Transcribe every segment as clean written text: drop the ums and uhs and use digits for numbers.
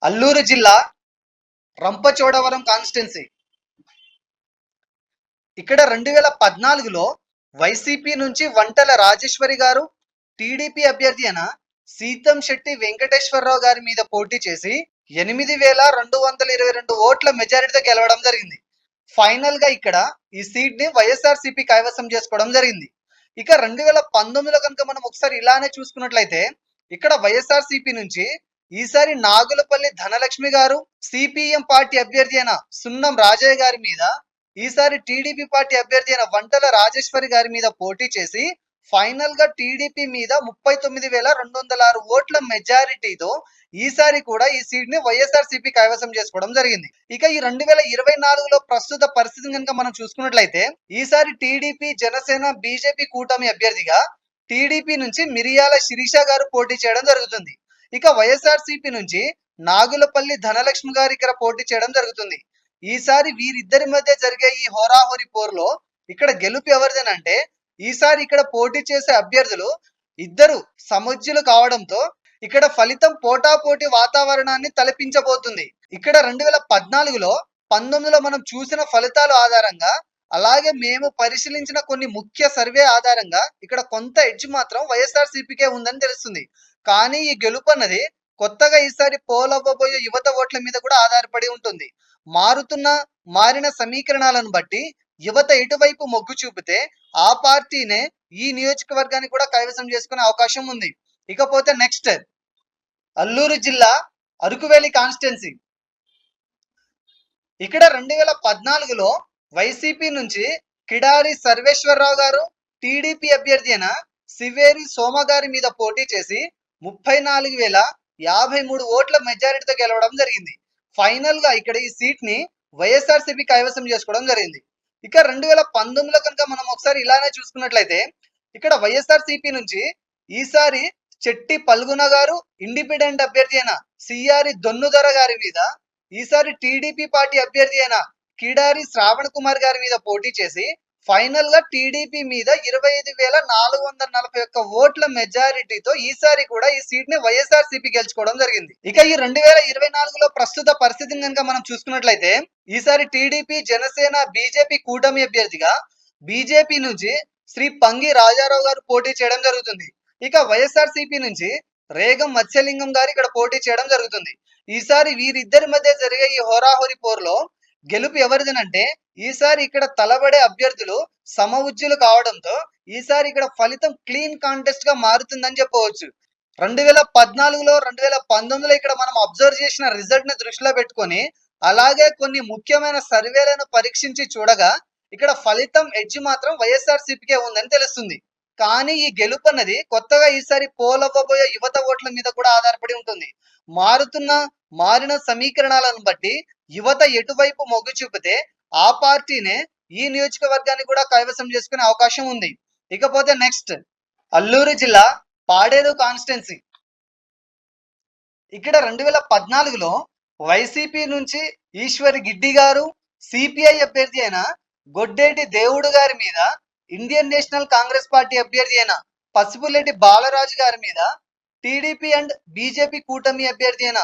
అల్లూరు జిల్లా రంపచోడవరం కాన్స్టిట్యున్సీ. ఇక్కడ 2014లో వైసీపీ నుంచి వంటల రాజేశ్వరి గారు, టీడీపీ అభ్యర్థి అయిన సీతం శెట్టి వెంకటేశ్వరరావు గారి మీద పోటీ చేసి 8,222 ఓట్ల మెజారిటీతో గెలవడం జరిగింది. ఫైనల్ గా ఇక్కడ ఈ సీట్ ని వైఎస్ఆర్సీపీ కైవసం చేసుకోవడం జరిగింది. ఇక 2019లో కనుక మనం ఒకసారి ఇలానే చూసుకున్నట్లయితే ఇక్కడ వైఎస్ఆర్సీపీ నుంచి ఈసారి నాగులపల్లి ధనలక్ష్మి గారు, సిపిఎం పార్టీ అభ్యర్థి అయిన సున్నం రాజయ్య గారి మీద, ఈసారి టీడీపీ పార్టీ అభ్యర్థి అయిన వంటల రాజేశ్వరి గారి మీద పోటీ చేసి ఫైనల్ గా టీడీపీ మీద 39,206 ఓట్ల మెజారిటీతో ఈసారి కూడా ఈ సీట్ ని వైఎస్ఆర్సీపీ కైవసం చేసుకోవడం జరిగింది. ఇక ఈ 2024లో ప్రస్తుత పరిస్థితిని కనుక మనం చూసుకున్నట్లయితే ఈసారి టీడీపీ, జనసేన, బీజేపీ కూటమి అభ్యర్థిగా టీడీపీ నుంచి మిరియాల శిరీష గారు పోటీ చేయడం జరుగుతుంది. ఇక వైఎస్ఆర్సీపీ నుంచి నాగులపల్లి ధనలక్ష్మి గారు ఇక్కడ పోటీ చేయడం జరుగుతుంది. ఈసారి వీరిద్దరి మధ్య జరిగే ఈ హోరాహోరీ పోరులో ఇక్కడ గెలుపు ఎవరిదేనంటే ఈసారి ఇక్కడ పోటీ చేసే అభ్యర్థులు ఇద్దరు సముజ్యులు కావడంతో ఇక్కడ ఫలితం పోటాపోటీ వాతావరణాన్ని తలపించబోతుంది. ఇక్కడ 2014లో 19లో మనం చూసిన ఫలితాల ఆధారంగా, అలాగే మేము పరిశీలించిన కొన్ని ముఖ్య సర్వే ఆధారంగా ఇక్కడ కొంత ఎడ్జ్ మాత్రం వైఎస్ఆర్సీపీకే ఉందని తెలుస్తుంది. కానీ ఈ గెలుపు అన్నది కొత్తగా ఈసారి పోలవ్వబోయే యువత ఓట్ల మీద కూడా ఆధారపడి ఉంటుంది. మారిన సమీకరణాలను బట్టి యువత ఎటువైపు మొగ్గు చూపితే ఆ పార్టీనే ఈ నియోజకవర్గాన్ని కూడా కైవసం చేసుకునే అవకాశం ఉంది. ఇకపోతే నెక్స్ట్ అల్లూరు జిల్లా అరకువేలి కాన్స్టిట్యున్సీ. ఇక్కడ 2014లో వైసీపీ నుంచి కిడారి సర్వేశ్వరరావు గారు, టీడీపీ అభ్యర్థి అయిన సివేరి సోమ గారి మీద పోటీ చేసి 34,053 ఓట్ల మెజారిటీతో గెలవడం జరిగింది. ఫైనల్ గా ఇక్కడ ఈ సీట్ ని వైఎస్ఆర్సీపీ కైవసం చేసుకోవడం జరిగింది. ఇక 2019లో కనుక మనం ఒకసారి ఇలానే చూసుకున్నట్లయితే ఇక్కడ వైఎస్ఆర్సీపీ నుంచి ఈసారి చెట్టి పల్గున గారు, ఇండిపెండెంట్ అభ్యర్థి అయిన సిఆరి దొన్నుదొర గారి మీద, ఈసారి టీడీపీ పార్టీ అభ్యర్థి అయిన కిడారి శ్రావణ్ కుమార్ గారి మీద పోటీ చేసి ఫైనల్ గా టీడీపీ మీద 25,441 ఓట్ల మెజారిటీతో ఈసారి కూడా ఈ సీట్ ని వైఎస్ఆర్సీపీ గెలుచుకోవడం జరిగింది. ఇక ఈ 2024లో ప్రస్తుత పరిస్థితిని కనుక మనం చూసుకున్నట్లయితే ఈసారి టీడీపీ, జనసేన, బీజేపీ కూటమి అభ్యర్థిగా బీజేపీ నుంచి శ్రీ పంగి రాజారావు గారు పోటీ చేయడం జరుగుతుంది. ఇక వైఎస్ఆర్సీపీ నుంచి రేగం మత్స్యలింగం గారు ఇక్కడ పోటీ చేయడం జరుగుతుంది. ఈసారి వీరిద్దరి మధ్య జరిగే ఈ హోరాహోరీ పోరులో గెలుపు ఎవరిదనంటే ఈసారి ఇక్కడ తలబడే అభ్యర్థులు సమఉజ్జులు కావడంతో ఈసారి ఇక్కడ ఫలితం క్లీన్ కాంటెస్ట్ గా మారుతుందని చెప్పవచ్చు. 2014లో 2019లో ఇక్కడ మనం అబ్జర్వ్ చేసిన రిజల్ట్ ని దృష్టిలో పెట్టుకొని, అలాగే కొన్ని ముఖ్యమైన సర్వేలను పరీక్షించి చూడగా ఇక్కడ ఫలితం ఎడ్జ్ మాత్రం వైఎస్ఆర్సీపీకే ఉందని తెలుస్తుంది. కానీ ఈ గెలుపు అన్నది కొత్తగా ఈసారి పోలవ్వబోయే యువత ఓట్ల మీద కూడా ఆధారపడి ఉంటుంది. మారిన సమీకరణాలను బట్టి యువత ఎటువైపు మొగ్గు చూపితే ఆ పార్టీనే ఈ నియోజకవర్గాన్ని కూడా కైవసం చేసుకునే అవకాశం ఉంది. ఇకపోతే నెక్స్ట్ అల్లూరు జిల్లా పాడేరు కాన్స్టిట్యున్సీ. ఇక్కడ 2014లో వైసీపీ నుంచి ఈశ్వరి గిడ్డి గారు, సిపిఐ అభ్యర్థి అయిన గొడ్డేటి దేవుడు గారి మీద, ఇండియన్ నేషనల్ కాంగ్రెస్ పార్టీ అభ్యర్థి అయిన పసుపులెడ్డి బాలరాజు గారి మీద, టీడీపీ అండ్ బీజేపీ కూటమి అభ్యర్థి అయిన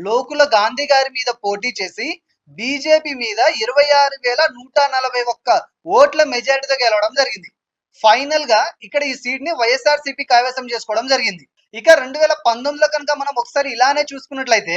లోకుల గాంధీ గారి మీద పోటీ చేసి బీజేపీ మీద 26,141 ఓట్ల మెజారిటీతో గెలవడం జరిగింది. ఫైనల్ గా ఇక్కడ ఈ సీట్ ని వైఎస్ఆర్సీపీ కైవసం చేసుకోవడం జరిగింది. ఇక 2019లో కనుక మనం ఒకసారి ఇలానే చూసుకున్నట్లయితే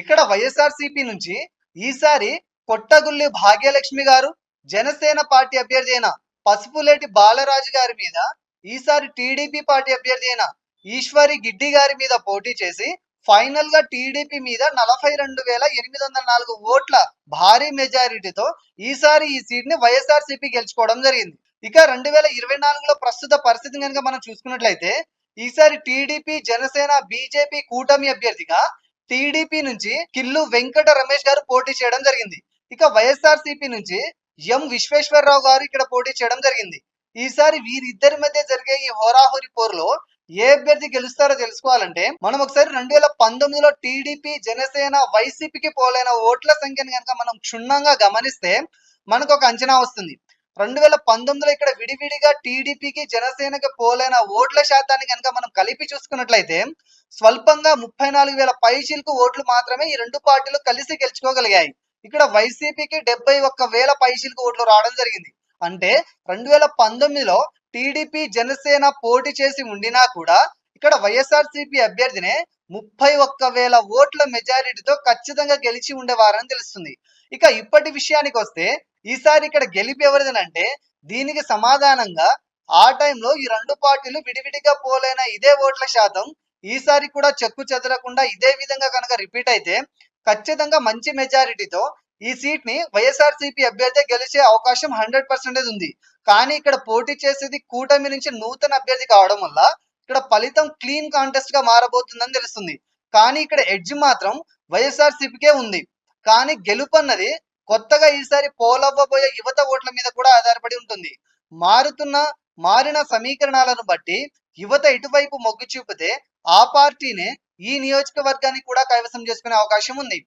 ఇక్కడ వైఎస్ఆర్సీపీ నుంచి ఈసారి కొట్టగుల్లి భాగ్యలక్ష్మి గారు, జనసేన పార్టీ అభ్యర్థి అయిన పసుపులేటి బాలరాజు గారి మీద, ఈసారి టీడీపీ పార్టీ అభ్యర్థి అయిన ఈశ్వరి గిడ్డి గారి మీద పోటీ చేసి ఫైనల్ గా టీడీపీ మీద 42,804 ఓట్ల భారీ మెజారిటీతో ఈసారి ఈ సీట్ ని వైఎస్ఆర్సీపీ గెలుచుకోవడం జరిగింది. ఇక 2024లో ప్రస్తుత పరిస్థితిని కనుక మనం చూసుకున్నట్లయితే ఈసారి టీడీపీ, జనసేన, బీజేపీ కూటమి అభ్యర్థిగా టీడీపీ నుంచి కిల్లు వెంకట రమేష్ గారు పోటీ చేయడం జరిగింది. ఇక వైఎస్ఆర్సీపీ నుంచి ఎం విశ్వేశ్వరరావు గారు ఇక్కడ పోటీ చేయడం జరిగింది. ఈసారి వీరిద్దరి మధ్య జరిగే ఈ హోరాహోరీ పోరులో ఏ అభ్యర్థి గెలుస్తారో తెలుసుకోవాలంటే మనం ఒకసారి 2019లో టీడీపీ, జనసేన, వైసీపీకి పోలైన ఓట్ల సంఖ్యను కనుక మనం క్షుణ్ణంగా గమనిస్తే మనకు ఒక అంచనా వస్తుంది. 2019లో ఇక్కడ విడివిడిగా టీడీపీకి జనసేనకి పోలైన ఓట్ల శాతాన్ని కనుక మనం కలిపి చూసుకున్నట్లయితే స్వల్పంగా 34,000 పైచిలకు ఓట్లు మాత్రమే ఈ రెండు పార్టీలు కలిసి గెలుచుకోగలిగాయి. ఇక్కడ వైసీపీకి 71,000 పైచిలకు ఓట్లు రావడం జరిగింది. అంటే 2019లో టీడీపీ జనసేన పోటీ చేసి ఉండినా కూడా ఇక్కడ వైఎస్ఆర్సీపీ అభ్యర్థినే 31,000 ఓట్ల మెజారిటీతో ఖచ్చితంగా గెలిచి ఉండేవారని తెలుస్తుంది. ఇక ఇప్పటి విషయానికి వస్తే ఈసారి ఇక్కడ గెలిపి ఎవరిదనంటే దీనికి సమాధానంగా ఆ టైంలో ఈ రెండు పార్టీలు విడివిడిగా పోలైన ఇదే ఓట్ల శాతం ఈసారి కూడా చెక్కు చెదరకుండా ఇదే విధంగా కనుక రిపీట్ అయితే ఖచ్చితంగా మంచి మెజారిటీతో ఈ సీట్ ని వైఎస్ఆర్సీపీ అభ్యర్థి గెలిచే అవకాశం 100% ఉంది. కానీ ఇక్కడ పోటీ చేసేది కూటమి నుంచి నూతన అభ్యర్థి కావడం వల్ల ఇక్కడ ఫలితం క్లీన్ కాంటెస్ట్ గా మారబోతుందని తెలుస్తుంది. కానీ ఇక్కడ ఎడ్జ్ మాత్రం వైఎస్ఆర్సీపీకే ఉంది. కానీ గెలుపు అన్నది కొత్తగా ఈసారి పోలవ్వబోయే యువత ఓట్ల మీద కూడా ఆధారపడి ఉంటుంది. మారిన సమీకరణాలను బట్టి యువత ఇటువైపు మొగ్గు చూపితే ఆ పార్టీనే ఈ నియోజకవర్గాన్ని కూడా కైవసం చేసుకునే అవకాశం ఉంది.